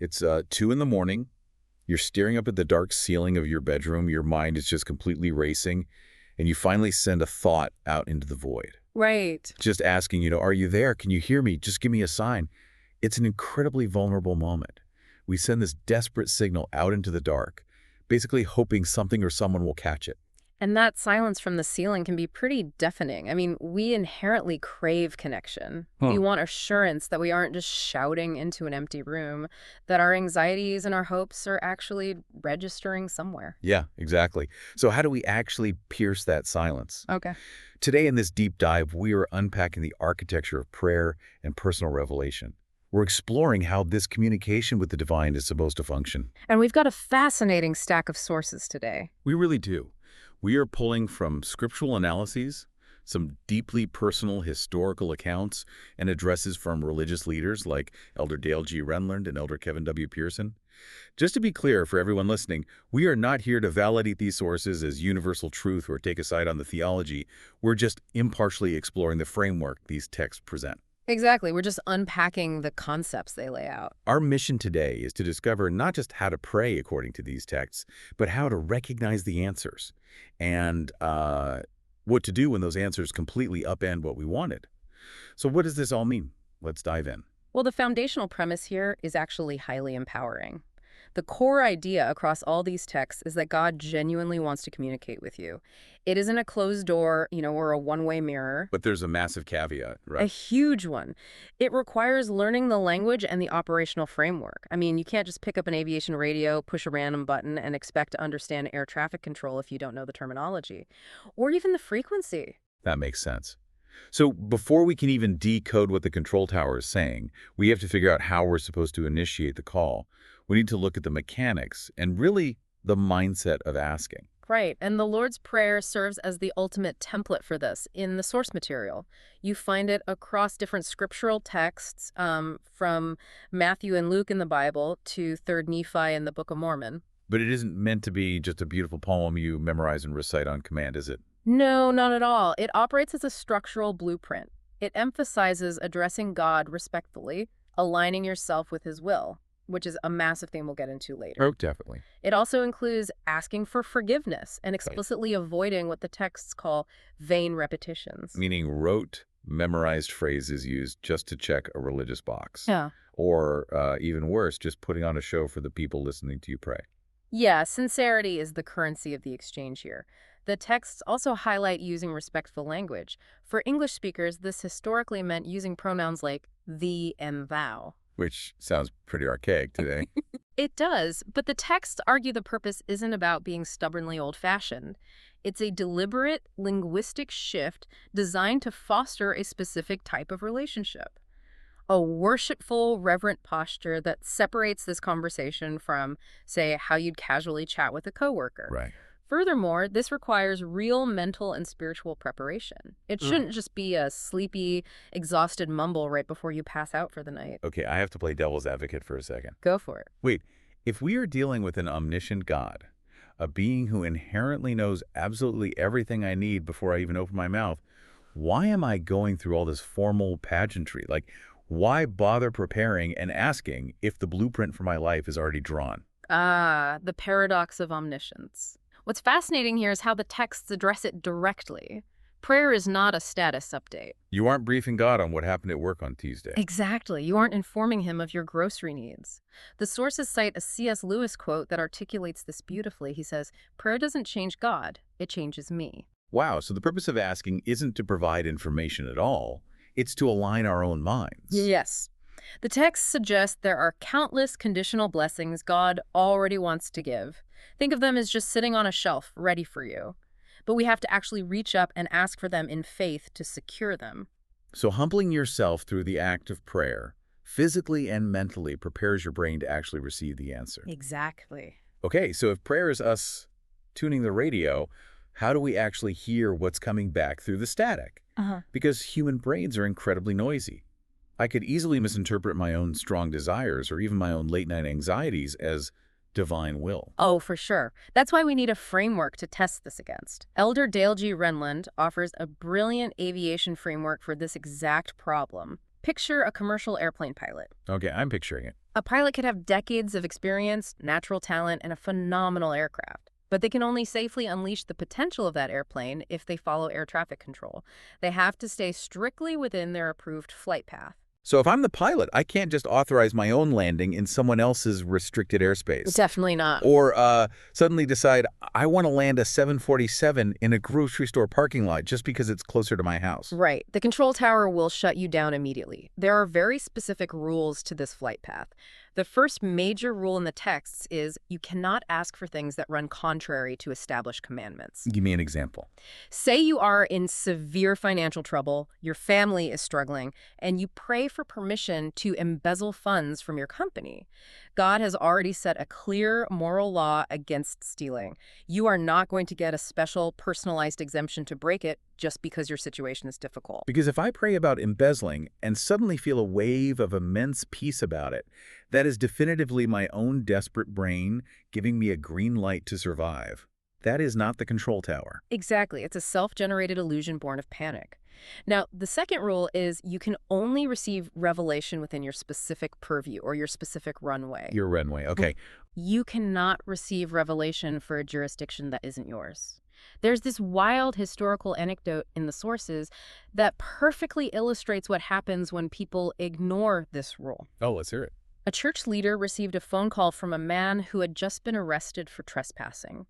It's 2 in the morning. You're staring up at the dark ceiling of your bedroom. Your mind is just completely racing, and you finally send a thought out into the void. Right. Just asking, are you there? Can you hear me? Just give me a sign. It's an incredibly vulnerable moment. We send this desperate signal out into the dark, basically hoping something or someone will catch it. And that silence from the ceiling can be pretty deafening. I mean, we inherently crave connection. We want assurance that we aren't just shouting into an empty room, that our anxieties and our hopes are actually registering somewhere. Yeah, exactly. So how do we actually pierce that silence? Okay. Today in this deep dive, we are unpacking the architecture of prayer and personal revelation. We're exploring how this communication with the divine is supposed to function. And we've got a fascinating stack of sources today. We really do. We are pulling from scriptural analyses, some deeply personal historical accounts, and addresses from religious leaders like Elder Dale G. Renlund and Elder Kevin W. Pearson. Just to be clear for everyone listening, we are not here to validate these sources as universal truth or take a side on the theology. We're just impartially exploring the framework these texts present. Exactly. We're just unpacking the concepts they lay out. Our mission today is to discover not just how to pray according to these texts, but how to recognize the answers and what to do when those answers completely upend what we wanted. So what does this all mean? Let's dive in. Well, the foundational premise here is actually highly empowering. The core idea across all these texts is that God genuinely wants to communicate with you. It isn't a closed door, or a one-way mirror. But there's a massive caveat, right? A huge one. It requires learning the language and the operational framework. I mean, you can't just pick up an aviation radio, push a random button, and expect to understand air traffic control if you don't know the terminology. Or even the frequency. That makes sense. So before we can even decode what the control tower is saying, we have to figure out how we're supposed to initiate the call. We need to look at the mechanics and really the mindset of asking. Right, and the Lord's Prayer serves as the ultimate template for this in the source material. You find it across different scriptural texts, from Matthew and Luke in the Bible to 3rd Nephi in the Book of Mormon. But it isn't meant to be just a beautiful poem you memorize and recite on command, is it? No, not at all. It operates as a structural blueprint. It emphasizes addressing God respectfully, aligning yourself with His will, which is a massive thing we'll get into later. Oh, definitely. It also includes asking for forgiveness and explicitly avoiding what the texts call vain repetitions. Meaning rote, memorized phrases used just to check a religious box. Yeah. Or even worse, just putting on a show for the people listening to you pray. Yeah, sincerity is the currency of the exchange here. The texts also highlight using respectful language. For English speakers, this historically meant using pronouns like thee and thou. Which sounds pretty archaic today. It does, but the texts argue the purpose isn't about being stubbornly old-fashioned. It's a deliberate linguistic shift designed to foster a specific type of relationship. A worshipful, reverent posture that separates this conversation from, say, how you'd casually chat with a coworker. Right. Furthermore, this requires real mental and spiritual preparation. It shouldn't just be a sleepy, exhausted mumble right before you pass out for the night. Okay, I have to play devil's advocate for a second. Go for it. Wait, if we are dealing with an omniscient God, a being who inherently knows absolutely everything I need before I even open my mouth, why am I going through all this formal pageantry? Like, why bother preparing and asking if the blueprint for my life is already drawn? Ah, the paradox of omniscience. What's fascinating here is how the texts address it directly. Prayer is not a status update. You aren't briefing God on what happened at work on Tuesday. Exactly. You aren't informing Him of your grocery needs. The sources cite a C.S. Lewis quote that articulates this beautifully. He says, "Prayer doesn't change God, it changes me." Wow, so the purpose of asking isn't to provide information at all. It's to align our own minds. Yes. The text suggests there are countless conditional blessings God already wants to give. Think of them as just sitting on a shelf, ready for you. But we have to actually reach up and ask for them in faith to secure them. So humbling yourself through the act of prayer, physically and mentally, prepares your brain to actually receive the answer. Exactly. Okay, so if prayer is us tuning the radio, how do we actually hear what's coming back through the static? Because human brains are incredibly noisy. I could easily misinterpret my own strong desires or even my own late-night anxieties as divine will. Oh, for sure. That's why we need a framework to test this against. Elder Dale G. Renlund offers a brilliant aviation framework for this exact problem. Picture a commercial airplane pilot. Okay, I'm picturing it. A pilot could have decades of experience, natural talent, and a phenomenal aircraft. But they can only safely unleash the potential of that airplane if they follow air traffic control. They have to stay strictly within their approved flight path. So if I'm the pilot, I can't just authorize my own landing in someone else's restricted airspace. Definitely not. Or suddenly decide I want to land a 747 in a grocery store parking lot just because it's closer to my house. Right. The control tower will shut you down immediately. There are very specific rules to this flight path. The first major rule in the texts is you cannot ask for things that run contrary to established commandments. Give me an example. Say you are in severe financial trouble, your family is struggling, and you pray for permission to embezzle funds from your company. God has already set a clear moral law against stealing. You are not going to get a special personalized exemption to break it just because your situation is difficult. Because if I pray about embezzling and suddenly feel a wave of immense peace about it, that is definitively my own desperate brain giving me a green light to survive. That is not the control tower. Exactly. It's a self-generated illusion born of panic. Now, the second rule is you can only receive revelation within your specific purview or your specific runway. Your runway, okay. You cannot receive revelation for a jurisdiction that isn't yours. There's this wild historical anecdote in the sources that perfectly illustrates what happens when people ignore this rule. Oh, let's hear it. A church leader received a phone call from a man who had just been arrested for trespassing.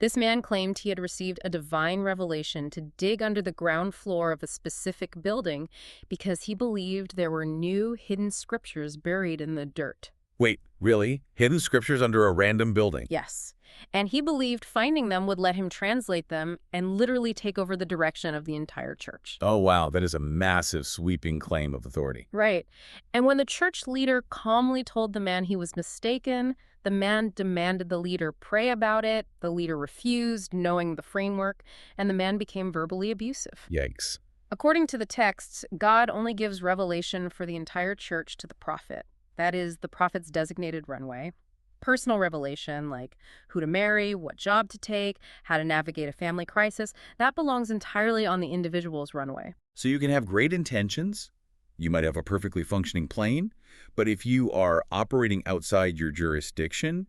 This man claimed he had received a divine revelation to dig under the ground floor of a specific building because he believed there were new hidden scriptures buried in the dirt. Wait, really? Hidden scriptures under a random building? Yes. And he believed finding them would let him translate them and literally take over the direction of the entire church. Oh, wow. That is a massive, sweeping claim of authority. Right. And when the church leader calmly told the man he was mistaken, the man demanded the leader pray about it. The leader refused, knowing the framework, and the man became verbally abusive. Yikes. According to the texts, God only gives revelation for the entire church to the prophet. That is, the prophet's designated runway. Personal revelation, like who to marry, what job to take, how to navigate a family crisis, that belongs entirely on the individual's runway. So you can have great intentions. You might have a perfectly functioning plane. But if you are operating outside your jurisdiction,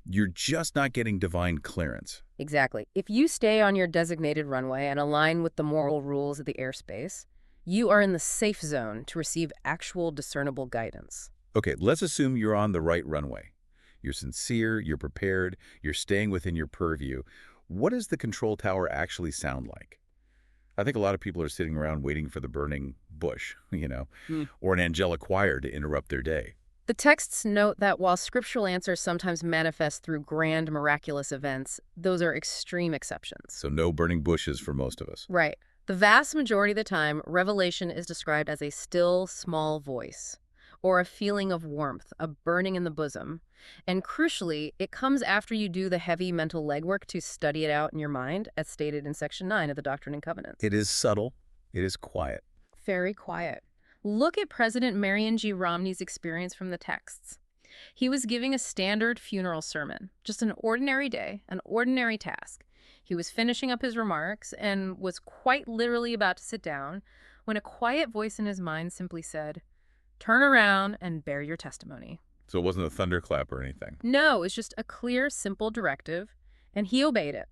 you're just not getting divine clearance. Exactly. If you stay on your designated runway and align with the moral rules of the airspace, you are in the safe zone to receive actual discernible guidance. Okay, let's assume you're on the right runway. You're sincere, you're prepared, you're staying within your purview. What does the control tower actually sound like? I think a lot of people are sitting around waiting for the burning bush, or an angelic choir to interrupt their day. The texts note that while scriptural answers sometimes manifest through grand, miraculous events, those are extreme exceptions. So no burning bushes for most of us. Right. The vast majority of the time, revelation is described as a still, small voice, or a feeling of warmth, a burning in the bosom. And crucially, it comes after you do the heavy mental legwork to study it out in your mind, as stated in Section 9 of the Doctrine and Covenants. It is subtle. It is quiet. Very quiet. Look at President Marion G. Romney's experience from the texts. He was giving a standard funeral sermon, just an ordinary day, an ordinary task. He was finishing up his remarks and was quite literally about to sit down when a quiet voice in his mind simply said, "Turn around and bear your testimony." So it wasn't a thunderclap or anything. No, it was just a clear, simple directive, and he obeyed it.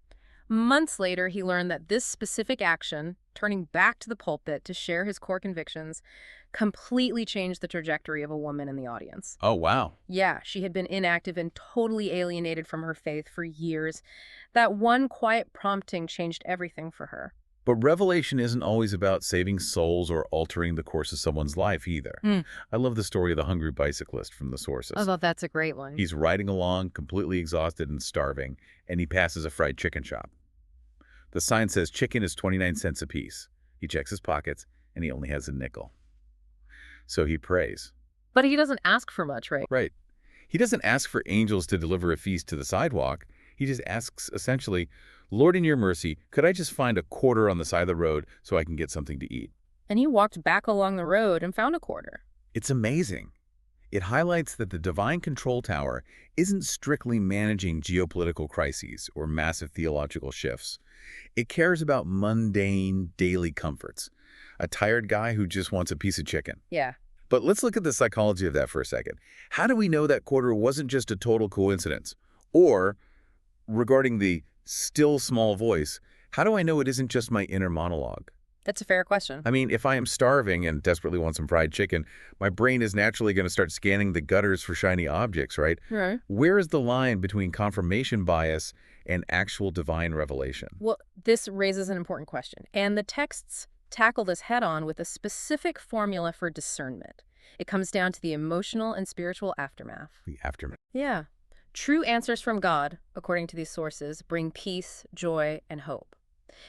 Months later, he learned that this specific action, turning back to the pulpit to share his core convictions, completely changed the trajectory of a woman in the audience. Oh, wow. Yeah, she had been inactive and totally alienated from her faith for years. That one quiet prompting changed everything for her. But revelation isn't always about saving souls or altering the course of someone's life either. I love the story of the hungry bicyclist from the sources. I thought that's a great one. He's riding along, completely exhausted and starving, and he passes a fried chicken shop. The sign says chicken is 29 cents apiece. He checks his pockets, and he only has a nickel. So he prays. But he doesn't ask for much, right? Right. He doesn't ask for angels to deliver a feast to the sidewalk. He just asks, essentially, "Lord, in your mercy, could I just find a quarter on the side of the road so I can get something to eat?" And he walked back along the road and found a quarter. It's amazing. It highlights that the divine control tower isn't strictly managing geopolitical crises or massive theological shifts. It cares about mundane, daily comforts. A tired guy who just wants a piece of chicken. Yeah. But let's look at the psychology of that for a second. How do we know that quarter wasn't just a total coincidence? Or, regarding the still small voice, how do I know it isn't just my inner monologue? That's a fair question. I mean, if I am starving and desperately want some fried chicken, my brain is naturally going to start scanning the gutters for shiny objects, right? Right. Where is the line between confirmation bias and actual divine revelation? Well, this raises an important question, and the texts tackle this head-on with a specific formula for discernment. It comes down to the emotional and spiritual aftermath. The aftermath. Yeah. True answers from God, according to these sources, bring peace, joy, and hope.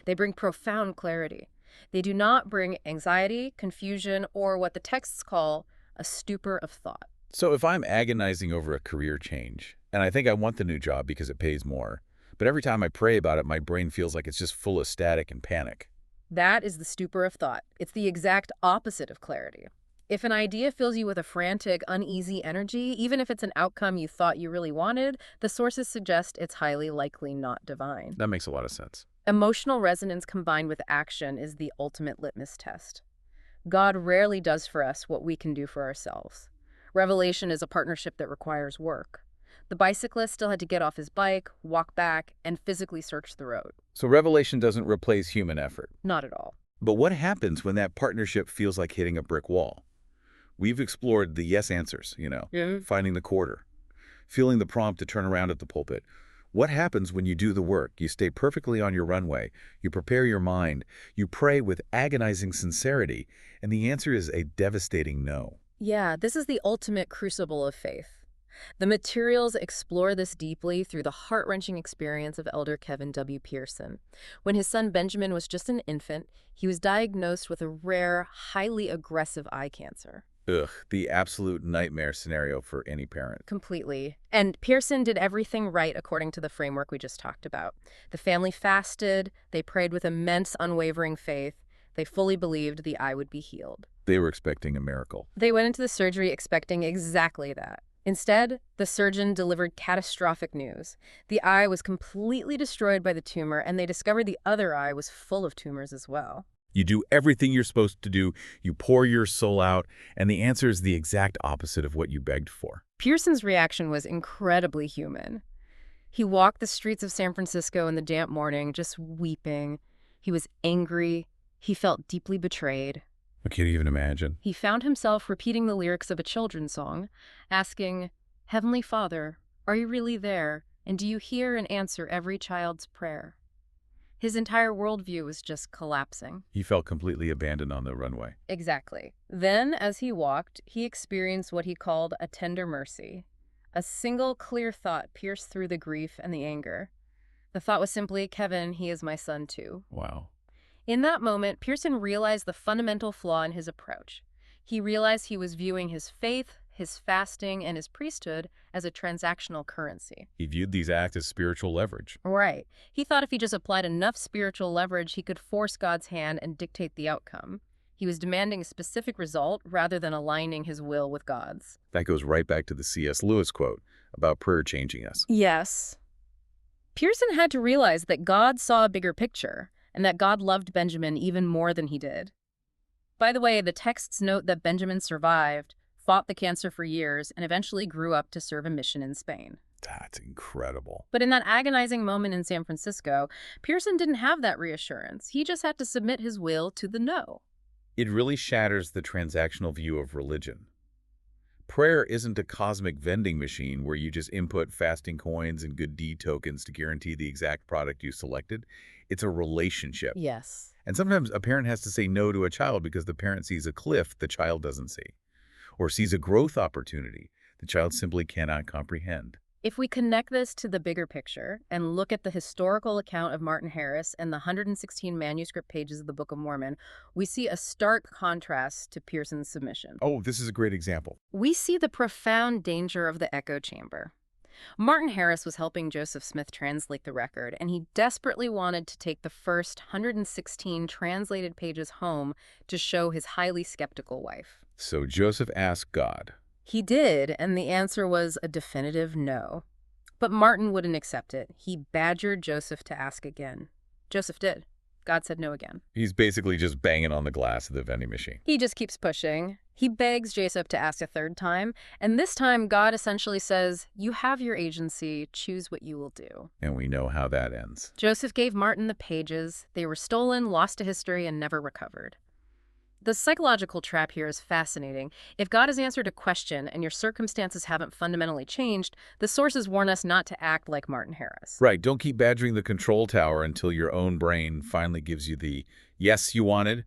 They bring profound clarity. They do not bring anxiety, confusion, or what the texts call a stupor of thought. So if I'm agonizing over a career change, and I think I want the new job because it pays more, but every time I pray about it, my brain feels like it's just full of static and panic. That is the stupor of thought. It's the exact opposite of clarity. If an idea fills you with a frantic, uneasy energy, even if it's an outcome you thought you really wanted, the sources suggest it's highly likely not divine. That makes a lot of sense. Emotional resonance combined with action is the ultimate litmus test. God rarely does for us what we can do for ourselves. Revelation is a partnership that requires work. The bicyclist still had to get off his bike, walk back, and physically search the road. So revelation doesn't replace human effort. Not at all. But what happens when that partnership feels like hitting a brick wall? We've explored the yes answers, finding the quarter, feeling the prompt to turn around at the pulpit. What happens when you do the work? You stay perfectly on your runway, you prepare your mind, you pray with agonizing sincerity, and the answer is a devastating no. Yeah, this is the ultimate crucible of faith. The materials explore this deeply through the heart-wrenching experience of Elder Kevin W. Pearson. When his son Benjamin was just an infant, he was diagnosed with a rare, highly aggressive eye cancer. Ugh, the absolute nightmare scenario for any parent. Completely. And Pearson did everything right according to the framework we just talked about. The family fasted, they prayed with immense, unwavering faith, they fully believed the eye would be healed. They were expecting a miracle. They went into the surgery expecting exactly that. Instead, the surgeon delivered catastrophic news. The eye was completely destroyed by the tumor, and they discovered the other eye was full of tumors as well. You do everything you're supposed to do, you pour your soul out, and the answer is the exact opposite of what you begged for. Pearson's reaction was incredibly human. He walked the streets of San Francisco in the damp morning, just weeping. He was angry. He felt deeply betrayed. I can't even imagine. He found himself repeating the lyrics of a children's song, asking, "Heavenly Father, are you really there? And do you hear and answer every child's prayer?" His entire worldview was just collapsing. He felt completely abandoned on the runway. Exactly. Then, as he walked, he experienced what he called a tender mercy. A single clear thought pierced through the grief and the anger. The thought was simply, "Kevin, he is my son too." Wow. In that moment, Pearson realized the fundamental flaw in his approach. He realized he was viewing his faith, his fasting, and his priesthood as a transactional currency. He viewed these acts as spiritual leverage. Right. He thought if he just applied enough spiritual leverage, he could force God's hand and dictate the outcome. He was demanding a specific result rather than aligning his will with God's. That goes right back to the C.S. Lewis quote about prayer changing us. Yes. Pearson had to realize that God saw a bigger picture, and that God loved Benjamin even more than he did. By the way, the texts note that Benjamin survived, fought the cancer for years, and eventually grew up to serve a mission in Spain. That's incredible. But in that agonizing moment in San Francisco, Pearson didn't have that reassurance. He just had to submit his will to the no. It really shatters the transactional view of religion. Prayer isn't a cosmic vending machine where you just input fasting coins and good deed tokens to guarantee the exact product you selected. It's a relationship. Yes. And sometimes a parent has to say no to a child because the parent sees a cliff the child doesn't see, or sees a growth opportunity the child simply cannot comprehend. If we connect this to the bigger picture and look at the historical account of Martin Harris and the 116 manuscript pages of the Book of Mormon, we see a stark contrast to Pearson's submission. Oh, this is a great example. We see the profound danger of the echo chamber. Martin Harris was helping Joseph Smith translate the record, and he desperately wanted to take the first 116 translated pages home to show his highly skeptical wife. So Joseph asked God. He did, and the answer was a definitive no. But Martin wouldn't accept it. He badgered Joseph to ask again. Joseph did. God said no again. He's basically just banging on the glass of the vending machine. He just keeps pushing. He begs Jacob to ask a third time, and this time God essentially says, "You have your agency, choose what you will do." And we know how that ends. Joseph gave Martin the pages. They were stolen, lost to history, and never recovered. The psychological trap here is fascinating. If God has answered a question and your circumstances haven't fundamentally changed, the sources warn us not to act like Martin Harris. Right, don't keep badgering the control tower until your own brain finally gives you the yes you wanted,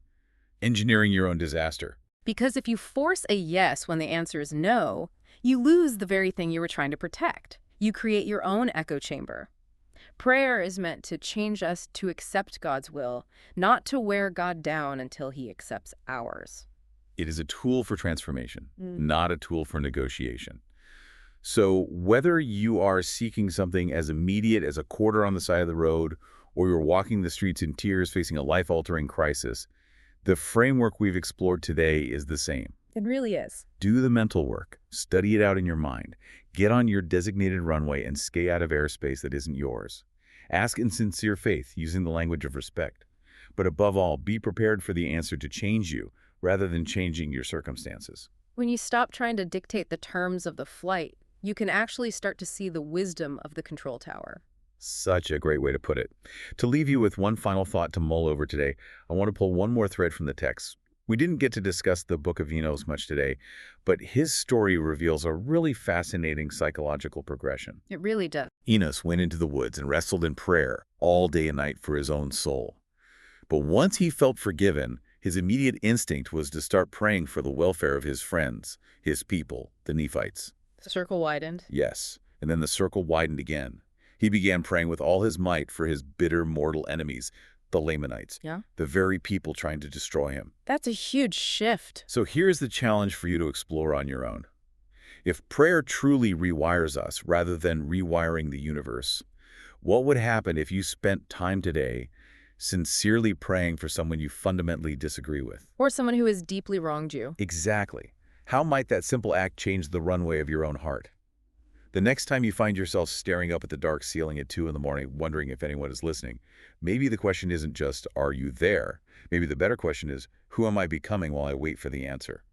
engineering your own disaster. Because if you force a yes when the answer is no, you lose the very thing you were trying to protect. You create your own echo chamber. Prayer is meant to change us to accept God's will, not to wear God down until he accepts ours. It is a tool for transformation, not a tool for negotiation. So whether you are seeking something as immediate as a quarter on the side of the road, or you're walking the streets in tears facing a life-altering crisis, the framework we've explored today is the same. It really is. Do the mental work. Study it out in your mind. Get on your designated runway and skate out of airspace that isn't yours. Ask in sincere faith, using the language of respect. But above all, be prepared for the answer to change you, rather than changing your circumstances. When you stop trying to dictate the terms of the flight, you can actually start to see the wisdom of the control tower. Such a great way to put it. To leave you with one final thought to mull over today, I want to pull one more thread from the text. We didn't get to discuss the Book of Enos much today, but his story reveals a really fascinating psychological progression. It really does. Enos went into the woods and wrestled in prayer all day and night for his own soul. But once he felt forgiven, his immediate instinct was to start praying for the welfare of his friends, his people, the Nephites. The circle widened. Yes, and then the circle widened again. He began praying with all his might for his bitter mortal enemies, the Lamanites, the very people trying to destroy him. That's a huge shift. So here's the challenge for you to explore on your own. If prayer truly rewires us rather than rewiring the universe, what would happen if you spent time today sincerely praying for someone you fundamentally disagree with? Or someone who has deeply wronged you. Exactly. How might that simple act change the runway of your own heart? The next time you find yourself staring up at the dark ceiling at 2 in the morning, wondering if anyone is listening, maybe the question isn't just, are you there? Maybe the better question is, who am I becoming while I wait for the answer?